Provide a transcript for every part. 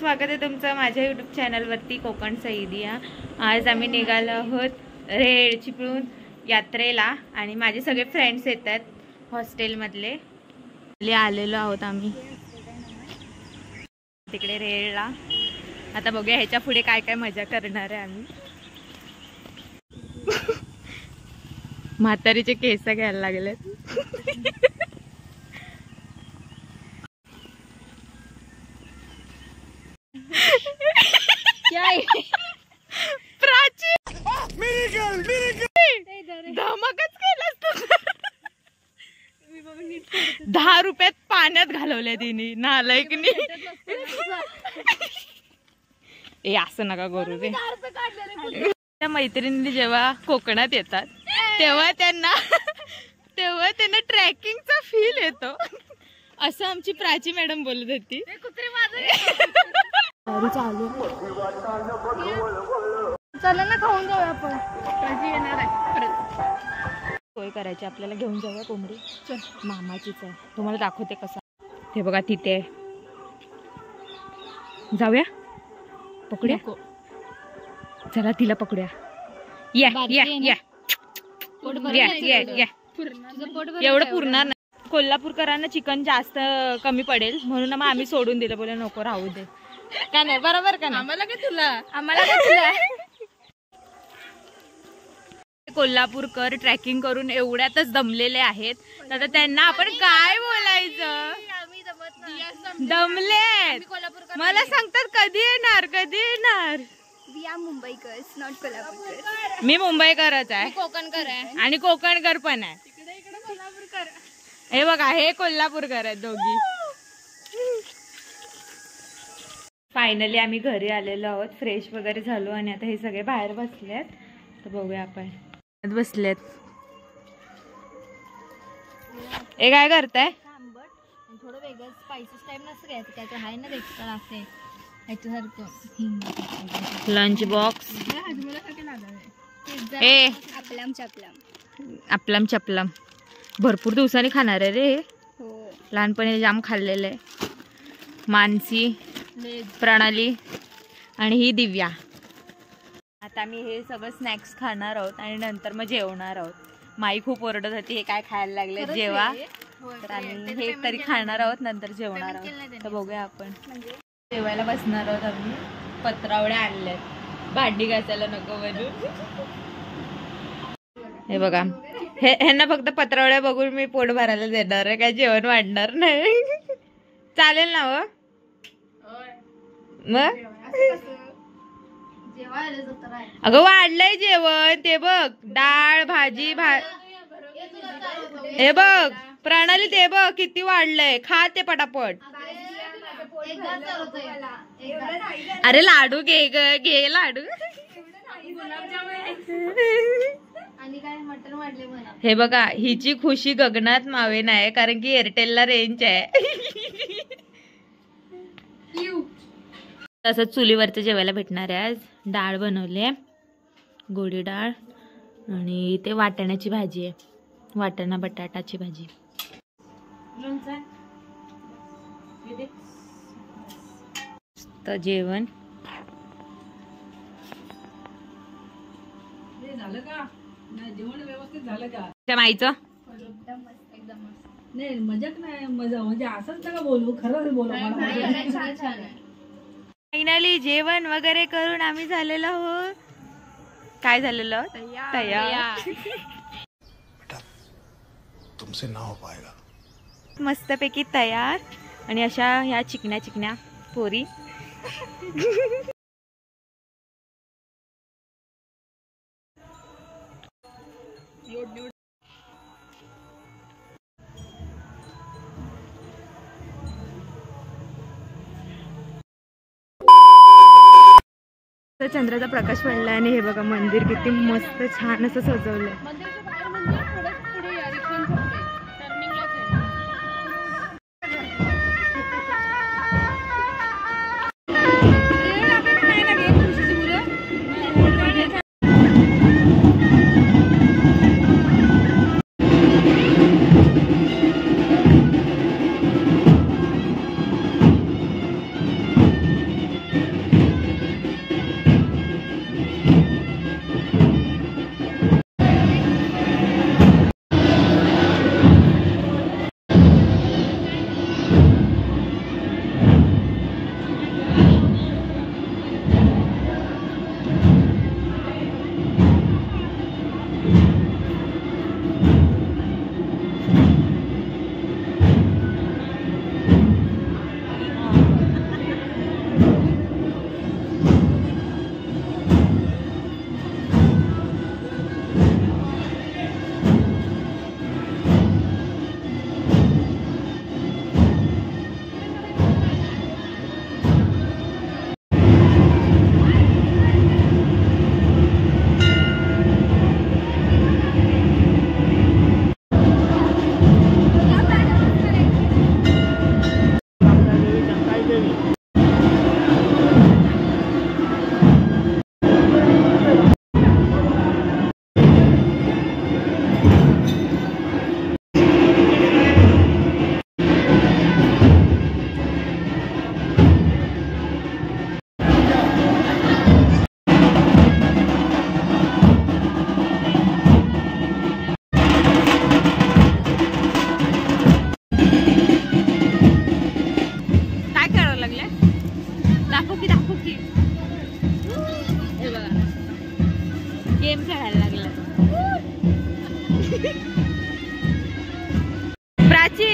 स्वागत आहे तुमचं माझ्या यूट्यूब चॅनलवरती कोकण सैदिया। आज आम्ही निघालो आहोत रेड चिपळूण यात्रेला आणि माझे सगळे फ्रेंड्स येतात हॉस्टेलमधले। आलेलो आहोत आम्ही तिकडे रेडला। आता बघूया ह्याच्या पुढे काय काय मजा करणार आहे आम्ही। म्हातारीचे केस घ्यायला लागलेत। प्राची धमकच केलास तू। 10 रुपयात पाण्यात घालवल्या तिने नालायकनी। ए असं नका करू रे। त्या मैत्रिणी जेव्हा कोकणात येतात तेव्हा त्यांना ट्रॅकिंगचा फील येतो असं आमची प्राची मॅडम बोलत होती। चला ना खाऊन जाऊया आपण। येणार आहे सोय करायची आपल्याला। घेऊन जाऊया कोंबडी। मामाचीच आहे तुम्हाला दाखवते कसं। ते बघा तिथे आहे। जाऊया पकडूया। चला तिला पकडूया। या या या या एवढं पुरणार नाही। कोल्हापूरकरांना चिकन जास्त कमी पडेल म्हणून मग आम्ही सोडून दिलं। बोले नको राहू दे का नाही बरोबर का नाही। आम्हाला काय तुला कोल्हापूरकर ट्रॅकिंग करून एवढ्यातच दमलेले आहेत। तर त्यांना आपण काय बोलायचं। दमलेत मला सांगतात कधी येणार कधी येणार। मुंबईकर्स नॉट कोल्हापूरकर। मी मुंबईकरच आहे कोकणकर आहे आणि कोकणकर पण आहे। हे बघा हे कोल्हापूरकर आहेत दोघी। फायनली आम्ही घरी आलेलो आहोत। फ्रेश वगैरे झालो आणि आता हे सगळे बाहेर बसलेत। तर बघूया आपण बसलेत। हे काय करताय। थोडं वेगळं स्पायसेस टाइप नसतं घ्यायचं काय हाय ना एक्स्ट्रा लागते ह्याच्यासारखं। लंच बॉक्स ए आपलम चपलम भरपूर दिवसांनी खाणार आहे रे। लहानपणी जाम खाल्लेलं आहे। मानसी प्रणाली आणि ही दिव्या। आता मी हे सगळं स्नॅक्स खाणार आहोत आणि नंतर मग जेवणार आहोत। माई खूप ओरडत होती हे काय खायला लागले जेवा। तर आम्ही हे तरी खाणार आहोत नंतर जेवणार आहोत। तर बघूया आपण जेवायला बसणार आहोत। आम्ही पत्रावळ्या आणल्यात भांडी घासायला नको म्हणून। हे बघा ह्यांना फक्त पत्रावळ्या बघून मी पोट भरायला देणार आहे। काय जेवण वाढणार नाही। चालेल ना व मग अगं वाढलंय जेवण ते बघ डाळ भाजी हे बघ प्रणाली ते बघ किती वाढलंय। खा ते पटापट। अरे लाडू घे ग घे लाडू। हे बघा हिची खुशी गगनात मावे नाही कारण की एअरटेलला रेंज आहे। तसंच चुलीवरचं जेवायला भेटणार आहे। आज डाळ बनवली आहे गोडी डाळ आणि ते वाटाण्याची भाजी आहे। वाटाणा बटाटाची भाजी। तर जेवण झालं का नाही। जेवण व्यवस्थित झालं का त्या माईचं नाही मजाक नाही मजा म्हणजे असंच नका बोलू खरंच बोलू। फायनली जेवण वगैरे करून आम्ही झालेलो आहोत। काय झालेलं तयार। तुमसे ना हो पाएगा। मस्तपैकी तयार आणि अशा ह्या चिकन्या चिकन्या पोरी। चंद्राचा प्रकाश पडलाय आणि हे बघा मंदिर किती मस्त छान असं सजवलंय। गेम खेळायला लागला. प्राची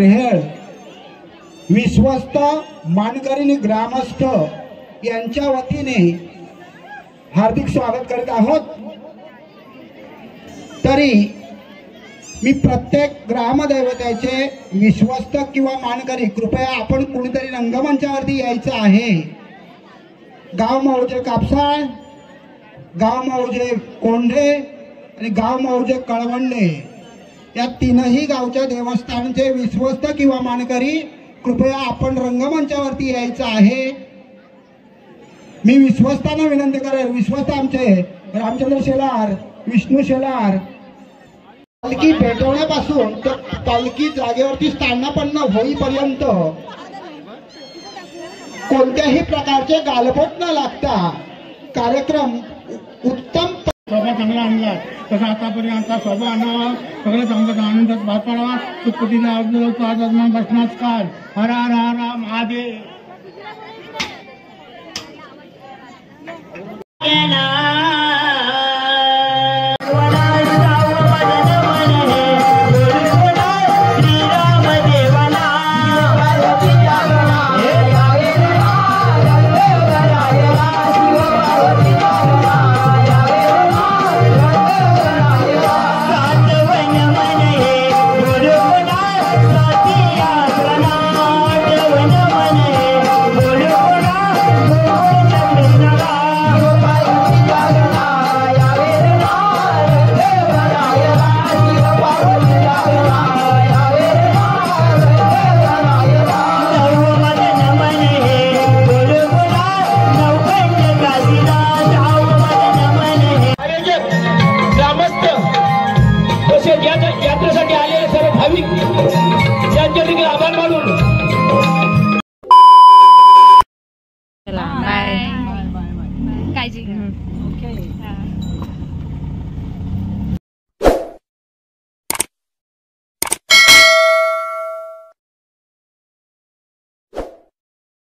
रेहेळ विश्वस्त मानकरी ग्रामस्थ यांच्या वतीने हार्दिक स्वागत करीत आहोत। तरी मी प्रत्येक ग्रामदैवताचे विश्वस्त किंवा मानकरी कृपया आपण कुणीतरी रंगमंचावरती यायचं आहे। गाव मौजे कापसाळ, गाव मौजे कोंढे आणि गाव मौजे कळवंडे या तीनही गावच्या देवस्थानचे विश्वस्त किंवा मानकरी कृपया आपण रंगमंचावरती यायचं आहे। मी विश्वस्तांना विनंती करेल, विश्वस्त आमचे रामचंद्र शेलार, विष्णू शेलार, पालखी पेटवण्यापासून तर पालखी जागेवरती स्थानापन्न होईपर्यंत कोणत्याही प्रकारचे गालबोट न लागता कार्यक्रम उत्तम शोभा चांगला आणला तसा आतापर्यंत शोभा आणावा, सगळं चांगलं आनंदात भात पाडावा। सुटपटीला बसनाच काल हर हर हर महादेव। यात्रेसाठी आलेले सर्व भाविक यांच्या देखील आभार मानून चला बाय. काळजी घ्या. ओके.